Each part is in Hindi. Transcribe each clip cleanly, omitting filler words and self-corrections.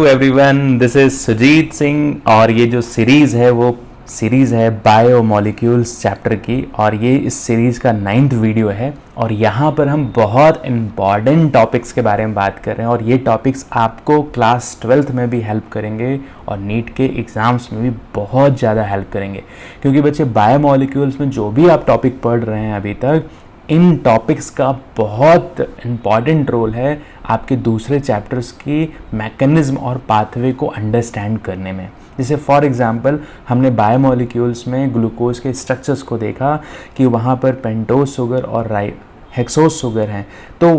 Everyone, this is Sujit Singh और ये जो सीरीज़ है वो सीरीज़ है बायोमोलिक्यूल्स चैप्टर की और ये इस सीरीज़ का 9th वीडियो है। और यहाँ पर हम बहुत इम्पॉर्टेंट टॉपिक्स के बारे में बात कर रहे हैं और ये टॉपिक्स आपको क्लास 12th में भी हेल्प करेंगे और नीट के एग्ज़ाम्स में भी बहुत ज़्यादा हेल्प करेंगे, क्योंकि बच्चे बायोमोलिक्यूल्स में जो भी आप टॉपिक पढ़ रहे हैं अभी तक, इन टॉपिक्स का बहुत इम्पॉर्टेंट रोल है आपके दूसरे चैप्टर्स की मैकेनिज्म और पाथवे को अंडरस्टैंड करने में। जैसे फॉर एग्जांपल हमने बायोमोलिक्यूल्स में ग्लूकोज के स्ट्रक्चर्स को देखा कि वहाँ पर पेंटोज शुगर और हेक्सोज शुगर हैं। तो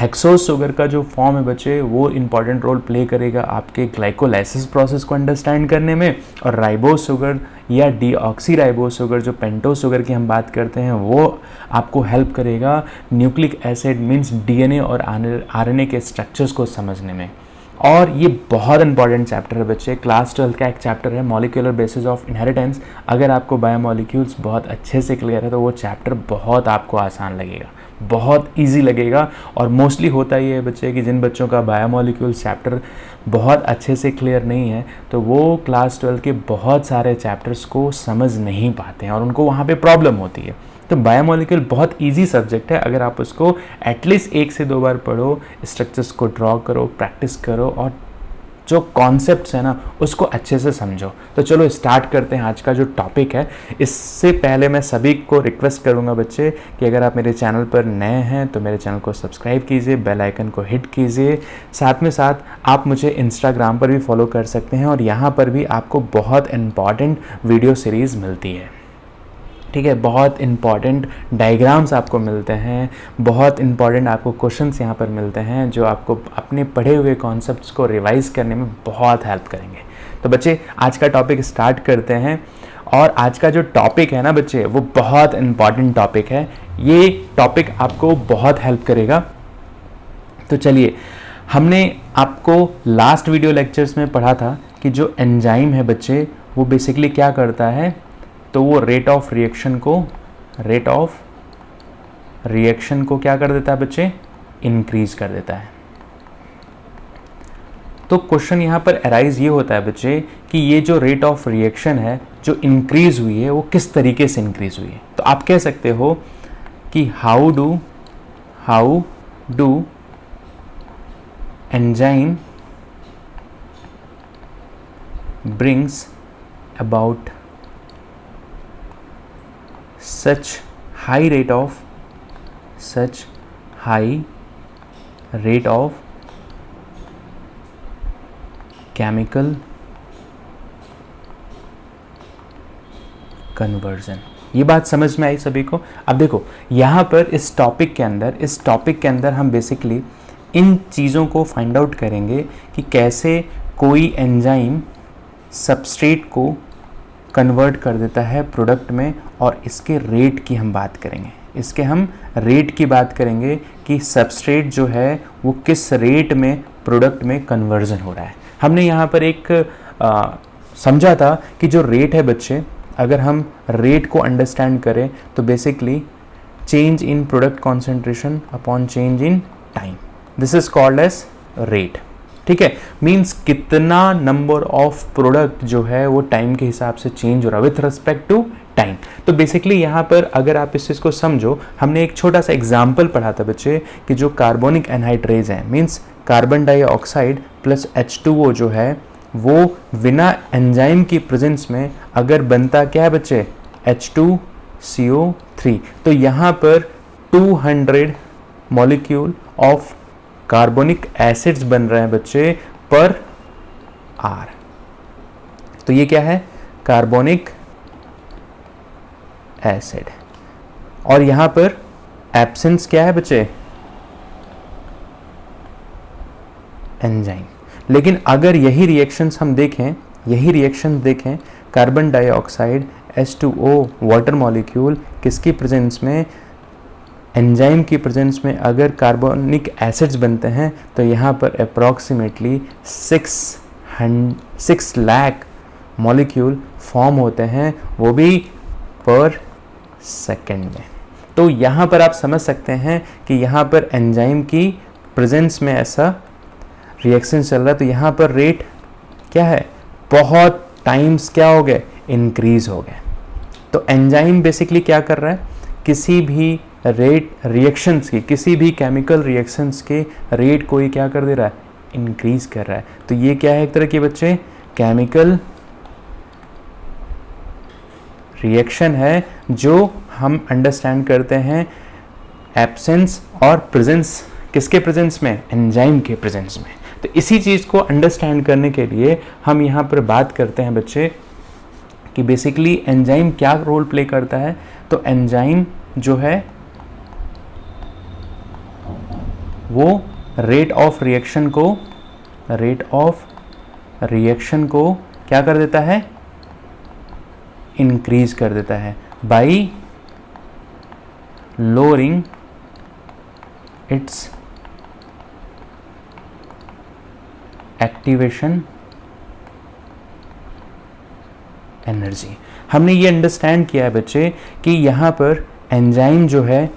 हेक्सोज शुगर का जो फॉर्म है बच्चे, वो इंपॉर्टेंट रोल प्ले करेगा आपके ग्लाइकोलाइसिस प्रोसेस को अंडरस्टैंड करने में, और राइबोज शुगर या डीऑक्सीराइबोज शुगर जो पेंटोज शुगर की हम बात करते हैं वो आपको हेल्प करेगा न्यूक्लिक एसिड मीन्स डीएनए और आरएनए के स्ट्रक्चर्स को समझने में। और ये बहुत इंपॉर्टेंट चैप्टर है बच्चे, क्लास 12 का एक चैप्टर है मॉलिक्यूलर बेसिस ऑफ इनहेरिटेंस। अगर आपको बायोमोलिक्यूल्स बहुत अच्छे से क्लियर है तो वो चैप्टर बहुत आपको आसान लगेगा, बहुत इजी लगेगा। और मोस्टली होता ही है बच्चे कि जिन बच्चों का बायोमोलिक्यूल्स चैप्टर बहुत अच्छे से क्लियर नहीं है तो वो क्लास 12 के बहुत सारे चैप्टर्स को समझ नहीं पाते हैं और उनको वहाँ पे प्रॉब्लम होती है। तो बायोमोलिक्यूल बहुत इजी सब्जेक्ट है, अगर आप उसको एटलीस्ट 1 से 2 बार पढ़ो, स्ट्रक्चर्स को ड्रॉ करो, प्रैक्टिस करो और जो कॉन्सेप्ट्स है ना उसको अच्छे से समझो। तो चलो स्टार्ट करते हैं आज का जो टॉपिक है। इससे पहले मैं सभी को रिक्वेस्ट करूंगा बच्चे कि अगर आप मेरे चैनल पर नए हैं तो मेरे चैनल को सब्सक्राइब कीजिए, बेल आइकन को हिट कीजिए। साथ में साथ आप मुझे इंस्टाग्राम पर भी फॉलो कर सकते हैं और यहाँ पर भी आपको बहुत इम्पॉर्टेंट वीडियो सीरीज़ मिलती है, ठीक है। बहुत इंपॉर्टेंट डायग्राम्स आपको मिलते हैं, बहुत इंपॉर्टेंट आपको क्वेश्चंस यहाँ पर मिलते हैं जो आपको अपने पढ़े हुए कॉन्सेप्ट्स को रिवाइज करने में बहुत हेल्प करेंगे। तो बच्चे आज का टॉपिक स्टार्ट करते हैं। और आज का जो टॉपिक है ना बच्चे, वो बहुत इंपॉर्टेंट टॉपिक है। ये टॉपिक आपको बहुत हेल्प करेगा। तो चलिए, हमने आपको लास्ट वीडियो लेक्चर्स में पढ़ा था कि जो एंजाइम है बच्चे वो बेसिकली क्या करता है, तो वो रेट ऑफ रिएक्शन को क्या कर देता है बच्चे, इंक्रीज कर देता है। तो क्वेश्चन यहाँ पर अराइज ये होता है बच्चे कि ये जो रेट ऑफ रिएक्शन है जो इंक्रीज हुई है वो किस तरीके से इंक्रीज हुई है। तो आप कह सकते हो कि how do enzyme brings about such high rate of chemical conversion। ये बात समझ में आई सभी को। अब देखो यहाँ पर इस टॉपिक के अंदर हम बेसिकली इन चीज़ों को फाइंड आउट करेंगे कि कैसे कोई एंजाइम सबस्ट्रेट को कन्वर्ट कर देता है प्रोडक्ट में, और इसके रेट की हम बात करेंगे कि सबस्ट्रेट जो है वो किस रेट में प्रोडक्ट में कन्वर्जन हो रहा है। हमने यहाँ पर एक समझा था कि जो रेट है बच्चे, अगर हम रेट को अंडरस्टैंड करें तो basically change in product concentration upon change in time, this is called as rate, ठीक है। मीन्स कितना नंबर ऑफ प्रोडक्ट जो है वो टाइम के हिसाब से चेंज हो रहा है विथ रिस्पेक्ट टू टाइम। तो बेसिकली यहाँ पर अगर आप इस चीज़ को समझो, हमने एक छोटा सा एग्जाम्पल पढ़ा था बच्चे कि जो कार्बोनिक एनहाइड्रेज हैं, means carbon dioxide plus H2O जो है वो बिना एंजाइम की प्रेजेंस में अगर बनता क्या है बच्चे, H2CO3। तो यहाँ पर 200 मॉलिक्यूल ऑफ कार्बोनिक एसिड्स बन रहे हैं बच्चे पर आर। तो ये क्या है, कार्बोनिक एसिड। और यहां पर एब्सेंस क्या है बच्चे, एंजाइम। लेकिन अगर यही रिएक्शंस हम देखें, carbon dioxide H2O water molecule किसकी प्रेजेंस में, एंजाइम की प्रेजेंस में अगर कार्बोनिक एसिड्स बनते हैं तो यहाँ पर अप्रॉक्सीमेटली 6 लाख मॉलिक्यूल फॉर्म होते हैं, वो भी पर सेकेंड में। तो यहाँ पर आप समझ सकते हैं कि यहाँ पर एंजाइम की प्रेजेंस में ऐसा रिएक्शन चल रहा है, तो यहाँ पर रेट क्या है, बहुत टाइम्स क्या हो गए, इंक्रीज हो गए। तो एंजाइम बेसिकली क्या कर रहा है, किसी भी रेट रिएक्शंस की, किसी भी केमिकल रिएक्शंस के रेट को ये क्या कर दे रहा है, इंक्रीज कर रहा है। तो ये क्या है, एक तरह के बच्चे केमिकल रिएक्शन है जो हम अंडरस्टैंड करते हैं एब्सेंस और प्रेजेंस, किसके प्रेजेंस में, एंजाइम के प्रेजेंस में। तो इसी चीज़ को अंडरस्टैंड करने के लिए हम यहाँ पर बात करते हैं बच्चे कि बेसिकली एंजाइम क्या रोल प्ले करता है। तो एंजाइम जो है वो रेट ऑफ रिएक्शन को क्या कर देता है, इंक्रीज कर देता है by lowering it's activation energy. हमने ये अंडरस्टैंड किया है बच्चे कि यहाँ पर एंजाइम जो है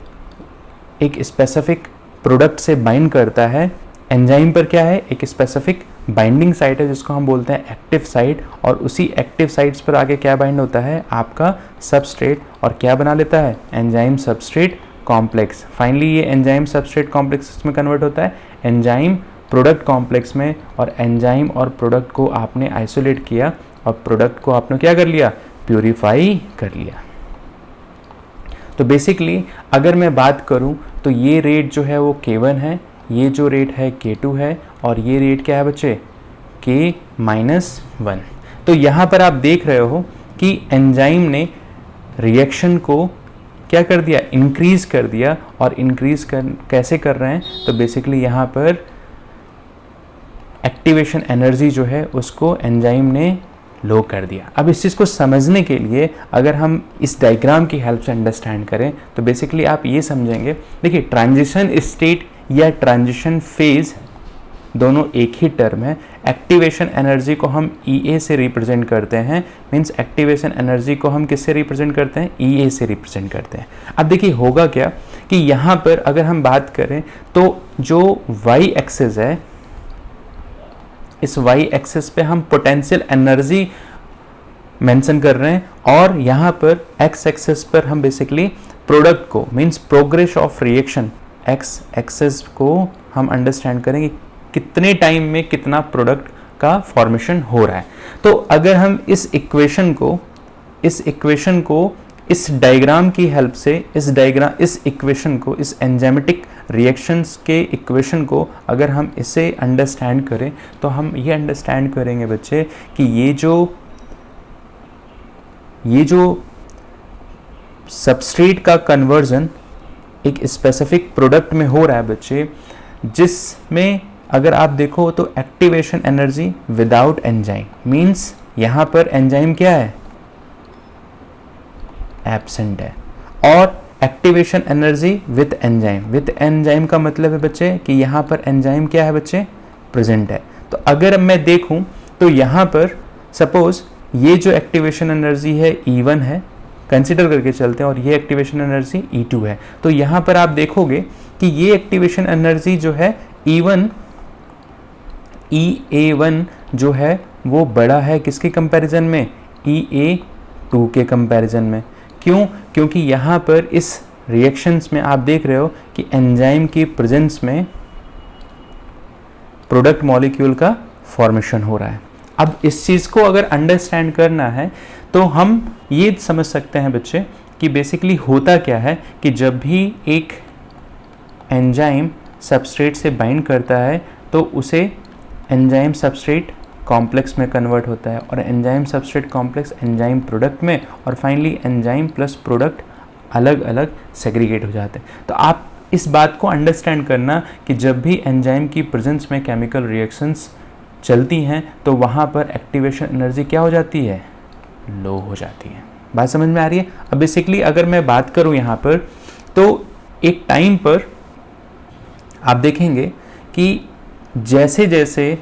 एक स्पेसिफिक प्रोडक्ट से बाइंड करता है। एंजाइम पर क्या है, एक स्पेसिफिक बाइंडिंग साइट है जिसको हम बोलते हैं एक्टिव साइट, और उसी एक्टिव साइट्स पर आगे क्या बाइंड होता है, आपका सबस्ट्रेट, और क्या बना लेता है, एंजाइम सबस्ट्रेट कॉम्प्लेक्स। फाइनली ये एंजाइम सबस्ट्रेट कॉम्प्लेक्स में कन्वर्ट होता है एंजाइम प्रोडक्ट कॉम्प्लेक्स में, और एंजाइम और प्रोडक्ट को आपने आइसोलेट किया और प्रोडक्ट को आपने क्या कर लिया, प्यूरिफाई कर लिया। तो बेसिकली अगर मैं बात करूं तो ये रेट जो है वो K1 है, ये जो रेट है K2 है, और ये रेट क्या है बच्चे, K-1। तो यहाँ पर आप देख रहे हो कि एंजाइम ने रिएक्शन को क्या कर दिया, इंक्रीज कर दिया। और इंक्रीज कैसे कर रहे हैं, तो बेसिकली यहाँ पर एक्टिवेशन एनर्जी जो है उसको एंजाइम ने लो कर दिया। अब इस चीज़ को समझने के लिए अगर हम इस डायग्राम की हेल्प से अंडरस्टैंड करें तो बेसिकली आप ये समझेंगे, देखिए ट्रांजिशन स्टेट या ट्रांजिशन फेज दोनों एक ही टर्म है। एक्टिवेशन एनर्जी को हम EA से रिप्रेजेंट करते हैं, मींस एक्टिवेशन एनर्जी को हम किससे रिप्रेजेंट करते हैं, EA से रिप्रेजेंट करते हैं। अब देखिए होगा क्या कि यहाँ पर अगर हम बात करें तो जो Y एक्सिस है, इस Y एक्सिस पे हम पोटेंशियल एनर्जी मेंशन कर रहे हैं, और यहाँ पर X एक्सिस पर हम बेसिकली प्रोडक्ट को, means progress of reaction, X axis को हम अंडरस्टैंड करेंगे कितने टाइम में कितना प्रोडक्ट का फॉर्मेशन हो रहा है। तो अगर हम इस इक्वेशन को इस डायग्राम की हेल्प से, इस इक्वेशन को, इस एंजाइमेटिक रिएक्शंस के इक्वेशन को अगर हम इसे अंडरस्टैंड करें तो हम ये अंडरस्टैंड करेंगे बच्चे कि ये जो सबस्ट्रेट का कन्वर्जन एक स्पेसिफिक प्रोडक्ट में हो रहा है बच्चे, जिसमें अगर आप देखो तो activation energy without enzyme, means यहाँ पर एंजाइम क्या है, एब्सेंट है, और एक्टिवेशन एनर्जी विथ एंजाइम का मतलब है बच्चे कि यहाँ पर एंजाइम क्या है बच्चे, प्रेजेंट है। तो अगर मैं देखूं तो यहाँ पर सपोज ये जो एक्टिवेशन एनर्जी है E1 है, कंसीडर करके चलते हैं, और ये एक्टिवेशन एनर्जी E2 है। तो यहाँ पर आप देखोगे कि ये एक्टिवेशन एनर्जी जो है EA1 जो है वो बड़ा है किसके कंपैरिजन में, EA2 के कंपैरिजन में। क्यों, क्योंकि यहाँ पर इस रिएक्शंस में आप देख रहे हो कि एंजाइम की प्रेजेंस में प्रोडक्ट मॉलिक्यूल का फॉर्मेशन हो रहा है। अब इस चीज़ को अगर अंडरस्टैंड करना है तो हम ये समझ सकते हैं बच्चे कि बेसिकली होता क्या है कि जब भी एक एंजाइम सबस्ट्रेट से बाइंड करता है तो उसे एंजाइम सबस्ट्रेट कॉम्प्लेक्स में कन्वर्ट होता है, और enzyme substrate complex enzyme product में, और फाइनली एंजाइम प्लस प्रोडक्ट अलग अलग सेग्रीगेट हो जाते हैं। तो आप इस बात को अंडरस्टैंड करना कि जब भी एंजाइम की प्रेजेंस में केमिकल रिएक्शंस चलती हैं तो वहाँ पर एक्टिवेशन एनर्जी क्या हो जाती है, लो हो जाती है। बात समझ में आ रही है। अब बेसिकली अगर मैं बात करूँ यहाँ पर तो एक टाइम पर आप देखेंगे कि जैसे जैसे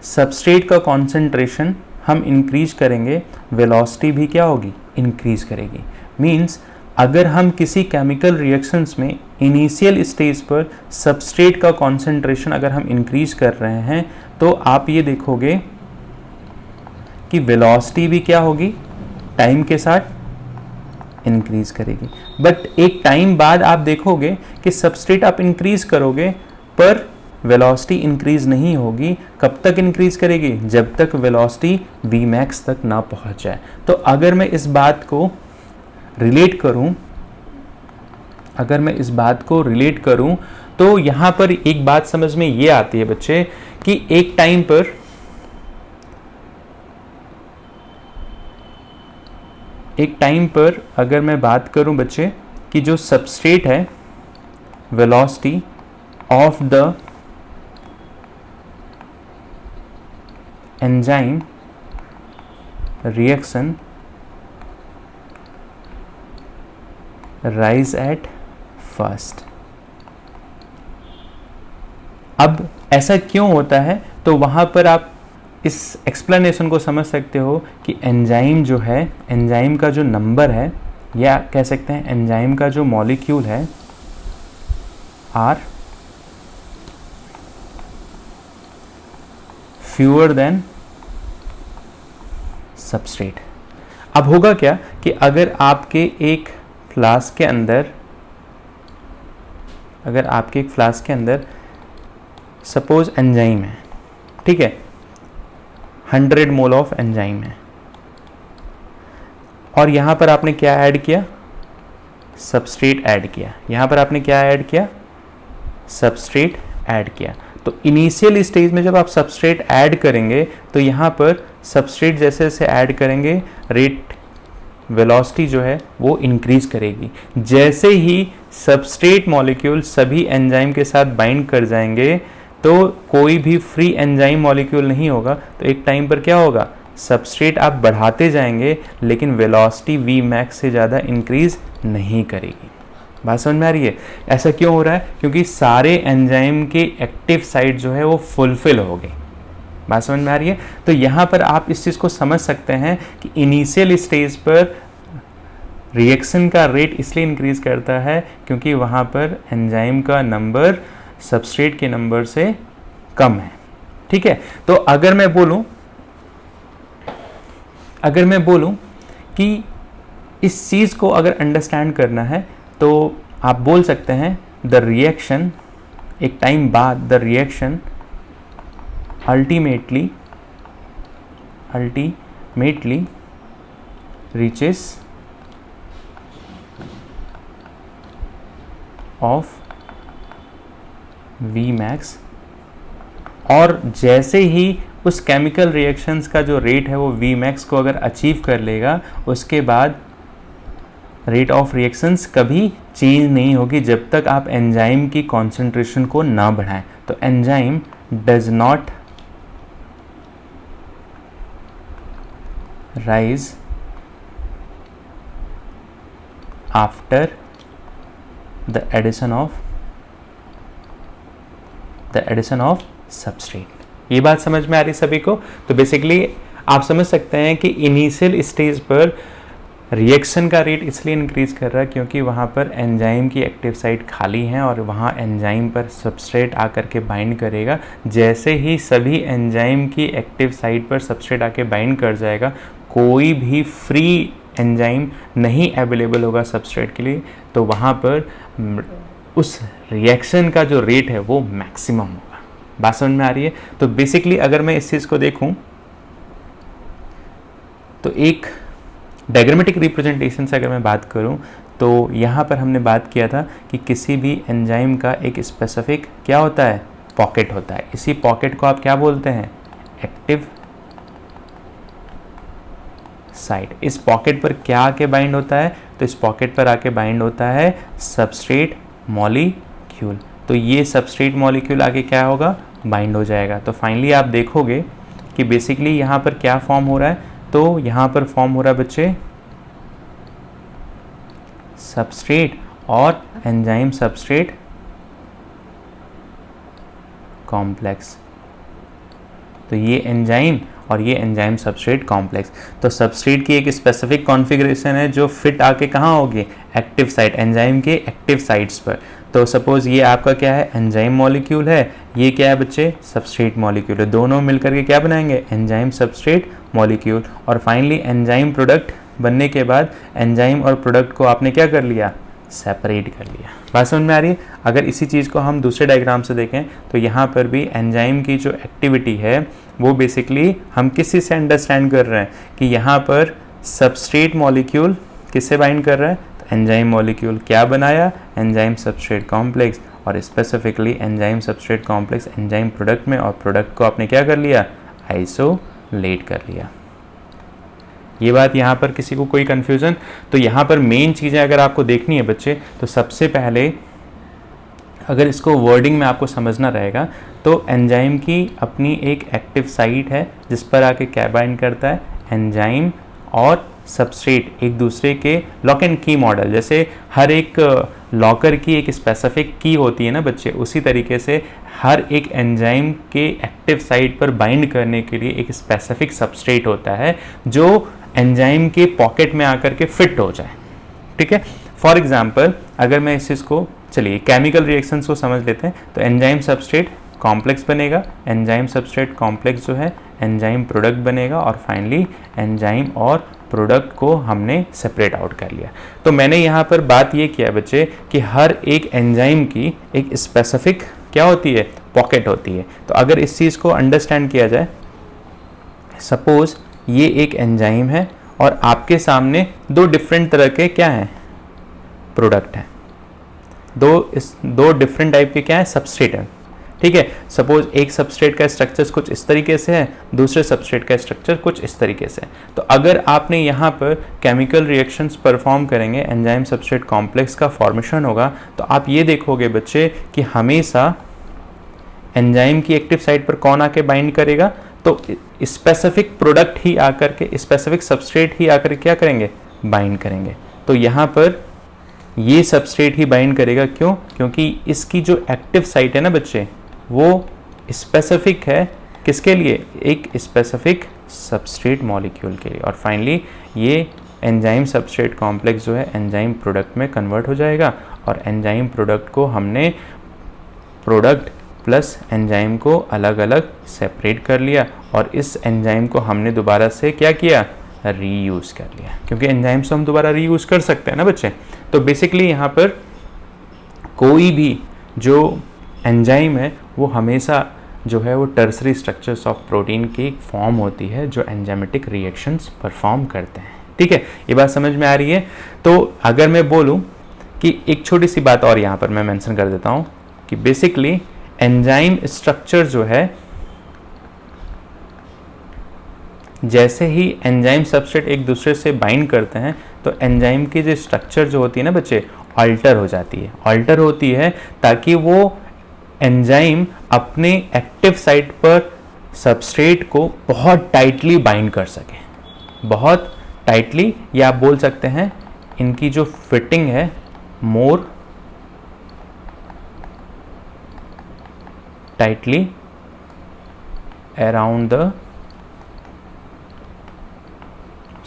सबस्ट्रेट का कॉन्सेंट्रेशन हम इंक्रीज करेंगे, वेलोसिटी भी क्या होगी, इंक्रीज करेगी। मींस अगर हम किसी केमिकल रिएक्शंस में इनिशियल स्टेज पर सबस्ट्रेट का कॉन्सेंट्रेशन अगर हम इंक्रीज कर रहे हैं तो आप ये देखोगे कि वेलोसिटी भी क्या होगी, टाइम के साथ इंक्रीज करेगी। बट एक टाइम बाद आप देखोगे कि सबस्ट्रेट आप इंक्रीज करोगे पर वेलोसिटी इंक्रीज नहीं होगी। कब तक इंक्रीज करेगी? जब तक वेलोसिटी वी मैक्स तक ना पहुंच जाए। तो अगर मैं इस बात को रिलेट करूं, तो यहां पर एक बात समझ में ये आती है बच्चे कि एक टाइम पर अगर मैं बात करूं बच्चे कि जो सबस्ट्रेट है, velocity of the enzyme reaction rise at first. अब ऐसा क्यों होता है? तो वहां पर आप इस एक्सप्लेनेशन को समझ सकते हो कि एंजाइम जो है, एंजाइम का जो नंबर है, या कह सकते हैं एंजाइम का जो मॉलिक्यूल है आर फ्यूअर देन सबस्ट्रेट। अब होगा क्या कि अगर आपके एक फ्लास्क के अंदर सपोज एंजाइम है, ठीक है, 100 मोल ऑफ एंजाइम है, और यहां पर आपने क्या ऐड किया? सबस्ट्रेट ऐड किया। यहां पर आपने क्या ऐड किया? सबस्ट्रेट ऐड किया। तो इनिशियल स्टेज में जब आप सबस्ट्रेट ऐड करेंगे तो यहाँ पर सबस्ट्रेट जैसे जैसे ऐड करेंगे रेट वेलोसिटी जो है वो इंक्रीज करेगी। जैसे ही सबस्ट्रेट मॉलिक्यूल सभी एंजाइम के साथ बाइंड कर जाएंगे तो कोई भी फ्री एंजाइम मॉलिक्यूल नहीं होगा। तो एक टाइम पर क्या होगा? सबस्ट्रेट आप बढ़ाते जाएंगे लेकिन वेलोसिटी वी मैक्स से ज़्यादा इंक्रीज नहीं करेगी। बात समझ में आ रही है? ऐसा क्यों हो रहा है? क्योंकि सारे एंजाइम के एक्टिव साइट जो है वो फुलफिल हो गई। बात समझ में आ रही है? तो यहाँ पर आप इस चीज़ को समझ सकते हैं कि इनिशियल स्टेज पर रिएक्शन का रेट इसलिए इंक्रीज करता है क्योंकि वहाँ पर एंजाइम का नंबर सबस्ट्रेट के नंबर से कम है। ठीक है? तो अगर मैं बोलूँ कि इस चीज़ को अगर अंडरस्टैंड करना है तो आप बोल सकते हैं द रिएक्शन, एक टाइम बाद the reaction ultimately reaches of V max, और जैसे ही उस केमिकल रिएक्शंस का जो रेट है वो वी मैक्स को अगर अचीव कर लेगा उसके बाद रेट ऑफ रिएक्शंस कभी चेंज नहीं होगी जब तक आप एंजाइम की कॉन्सेंट्रेशन को ना बढ़ाएं। तो enzyme does not rise after the addition of substrate. ये बात समझ में आ रही सभी को? तो बेसिकली आप समझ सकते हैं कि इनिशियल स्टेज पर रिएक्शन का रेट इसलिए इंक्रीज कर रहा है क्योंकि वहाँ पर एंजाइम की एक्टिव साइट खाली है और वहाँ एंजाइम पर सबस्ट्रेट आकर के बाइंड करेगा। जैसे ही सभी एंजाइम की एक्टिव साइट पर सबस्ट्रेट आके बाइंड कर जाएगा, कोई भी फ्री एंजाइम नहीं अवेलेबल होगा सबस्ट्रेट के लिए, तो वहाँ पर उस रिएक्शन का जो रेट है वो मैक्सिमम होगा। बात समझ में आ रही है? तो बेसिकली अगर मैं इस चीज़ को देखूं तो एक डायग्रामेटिक रिप्रेजेंटेशन से अगर मैं बात करूं तो यहाँ पर हमने बात किया था कि किसी भी एंजाइम का एक स्पेसिफिक क्या होता है? पॉकेट होता है। इसी पॉकेट को आप क्या बोलते हैं? Active site. इस पॉकेट पर क्या आके बाइंड होता है? तो इस पॉकेट पर आके बाइंड होता है सबस्ट्रेट मॉलिक्यूल। तो ये सबस्ट्रेट मॉलिक्यूल आगे क्या होगा? बाइंड हो जाएगा। तो फाइनली आप देखोगे कि बेसिकली यहाँ पर क्या फॉर्म हो रहा है? तो यहाँ पर फॉर्म हो रहा है बच्चे सबस्ट्रेट और एंजाइम सबस्ट्रेट कॉम्प्लेक्स। तो ये एंजाइम और ये एंजाइम सबस्ट्रेट कॉम्प्लेक्स। तो सबस्ट्रेट की एक स्पेसिफिक कॉन्फ़िगरेशन है जो फिट आके कहाँ होगी, एक्टिव साइट, एंजाइम के एक्टिव साइट्स पर। तो सपोज ये आपका क्या है, एंजाइम मॉलिक्यूल है, ये क्या है बच्चे, सबस्ट्रेट मॉलिक्यूल है। दोनों मिलकर के क्या बनाएंगे, एंजाइम सबस्ट्रेट मॉलिक्यूल। और फाइनली एंजाइम प्रोडक्ट बनने के बाद एंजाइम और प्रोडक्ट को आपने क्या कर लिया, सेपरेट कर लिया। बात समझ में आ रही है। अगर इसी चीज़ को हम दूसरे डायग्राम से देखें तो यहाँ पर भी एंजाइम की जो एक्टिविटी है वो बेसिकली हम किसी से अंडरस्टैंड कर रहे हैं कि यहाँ पर सबस्ट्रेट मॉलिक्यूल किससे बाइंड कर रहा है, तो एंजाइम मॉलिक्यूल क्या बनाया, एंजाइम सबस्ट्रेट कॉम्प्लेक्स। और specifically enzyme substrate complex enzyme product में, और प्रोडक्ट को आपने क्या कर लिया, आइसोलेट कर लिया। ये बात यहाँ पर किसी को कोई कन्फ्यूज़न, तो यहाँ पर मेन चीज़ें अगर आपको देखनी है बच्चे, तो सबसे पहले अगर इसको वर्डिंग में आपको समझना रहेगा तो एंजाइम की अपनी एक एक्टिव साइट है जिस पर आके क्या बाइंड करता है, एंजाइम और सबस्ट्रेट एक दूसरे के लॉक एंड की मॉडल, जैसे हर एक लॉकर की एक स्पेसिफिक की होती है ना बच्चे, उसी तरीके से हर एक एंजाइम के एक्टिव साइट पर बाइंड करने के लिए एक स्पेसिफिक सबस्ट्रेट होता है जो एंजाइम के पॉकेट में आकर के फिट हो जाए। ठीक है, फॉर एग्जांपल अगर मैं इस चीज़ को, चलिए केमिकल रिएक्शंस को समझ लेते हैं, तो एंजाइम सबस्ट्रेट कॉम्प्लेक्स बनेगा, एंजाइम सबस्ट्रेट कॉम्प्लेक्स जो है एंजाइम प्रोडक्ट बनेगा, और फाइनली एंजाइम और प्रोडक्ट को हमने सेपरेट आउट कर लिया। तो मैंने यहाँ पर बात ये किया बच्चे कि हर एक एंजाइम की एक स्पेसिफिक क्या होती है, पॉकेट होती है। तो अगर इस चीज़ को अंडरस्टैंड किया जाए, सपोज ये एक एंजाइम है और आपके सामने दो डिफरेंट तरह के क्या हैं, प्रोडक्ट हैं, दो डिफरेंट टाइप के क्या है, सबस्ट्रेट है। ठीक है, सपोज एक सबस्ट्रेट का स्ट्रक्चर कुछ इस तरीके से है, दूसरे सबस्ट्रेट का स्ट्रक्चर कुछ इस तरीके से है। तो अगर आपने यहाँ पर केमिकल रिएक्शंस परफॉर्म करेंगे, एंजाइम सबस्ट्रेट कॉम्प्लेक्स का फॉर्मेशन होगा, तो आप ये देखोगे बच्चे कि हमेशा एंजाइम की एक्टिव साइट पर कौन आके बाइंड करेगा, तो स्पेसिफिक प्रोडक्ट ही आकर के, स्पेसिफिक सबस्ट्रेट ही आकर क्या करेंगे, बाइंड करेंगे। तो यहाँ पर ये सबस्ट्रेट ही बाइंड करेगा, क्यों, क्योंकि इसकी जो एक्टिव साइट है ना बच्चे वो स्पेसिफिक है, किसके लिए, एक स्पेसिफिक सबस्ट्रेट मॉलिक्यूल के लिए। और फाइनली ये एंजाइम सबस्ट्रेट कॉम्प्लेक्स जो है एंजाइम प्रोडक्ट में कन्वर्ट हो जाएगा, और एंजाइम प्रोडक्ट को हमने प्रोडक्ट प्लस एंजाइम को अलग अलग सेपरेट कर लिया, और इस एंजाइम को हमने दोबारा से क्या किया, रीयूज़ कर लिया, क्योंकि एंजाइम से हम दोबारा रीयूज़ कर सकते हैं ना बच्चे। तो बेसिकली यहाँ पर कोई भी जो एंजाइम है वो हमेशा जो है वो टर्सरी स्ट्रक्चर्स ऑफ प्रोटीन की फॉर्म होती है जो एंजाइमेटिक रिएक्शंस परफॉर्म करते हैं। ठीक है, ये बात समझ में आ रही है। तो अगर मैं बोलूँ कि एक छोटी सी बात और यहाँ पर मैं मेंशन कर देता हूँ कि बेसिकली एंजाइम स्ट्रक्चर जो है, जैसे ही एंजाइम सबस्ट्रेट एक दूसरे से बाइंड करते हैं तो एंजाइम की जो स्ट्रक्चर जो होती है ना बच्चे, अल्टर हो जाती है, अल्टर होती है ताकि वो एंजाइम अपने एक्टिव साइट पर सबस्ट्रेट को बहुत टाइटली बाइंड कर सके, बहुत टाइटली, या आप बोल सकते हैं इनकी जो फिटिंग है more tightly around the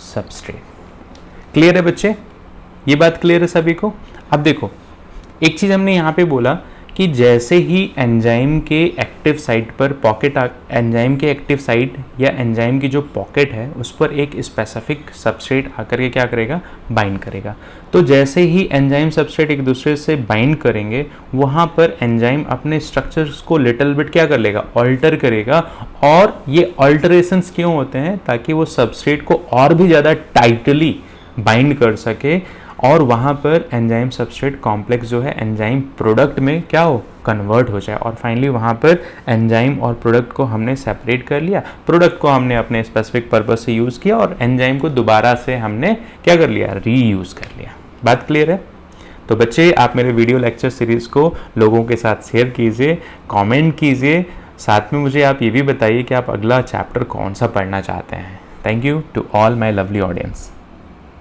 substrate. Clear है बच्चे, ये बात क्लियर है सभी को। अब देखो एक चीज हमने यहाँ पे बोला कि जैसे ही एंजाइम के एक्टिव साइट पर पॉकेट, एंजाइम के एक्टिव साइट या एंजाइम की जो पॉकेट है उस पर एक स्पेसिफिक सबस्ट्रेट आकर के क्या करेगा, बाइंड करेगा। तो जैसे ही एंजाइम सबस्ट्रेट एक दूसरे से बाइंड करेंगे वहाँ पर एंजाइम अपने स्ट्रक्चर्स को लिटिल बिट क्या कर लेगा, ऑल्टर करेगा। और ये ऑल्टरेशंस क्यों होते हैं, ताकि वो सबस्ट्रेट को और भी ज़्यादा टाइटली बाइंड कर सके और वहाँ पर एंजाइम सबस्ट्रेट कॉम्प्लेक्स जो है एंजाइम प्रोडक्ट में क्या हो, कन्वर्ट हो जाए। और फाइनली वहाँ पर एंजाइम और प्रोडक्ट को हमने सेपरेट कर लिया, प्रोडक्ट को हमने अपने स्पेसिफिक पर्पस से यूज़ किया और एंजाइम को दोबारा से हमने क्या कर लिया, रीयूज़ कर लिया। बात क्लियर है। तो बच्चे आप मेरे वीडियो लेक्चर सीरीज़ को लोगों के साथ शेयर कीजिए, कमेंट कीजिए, साथ में मुझे आप ये भी बताइए कि आप अगला चैप्टर कौन सा पढ़ना चाहते हैं। Thank you to all my lovely audience.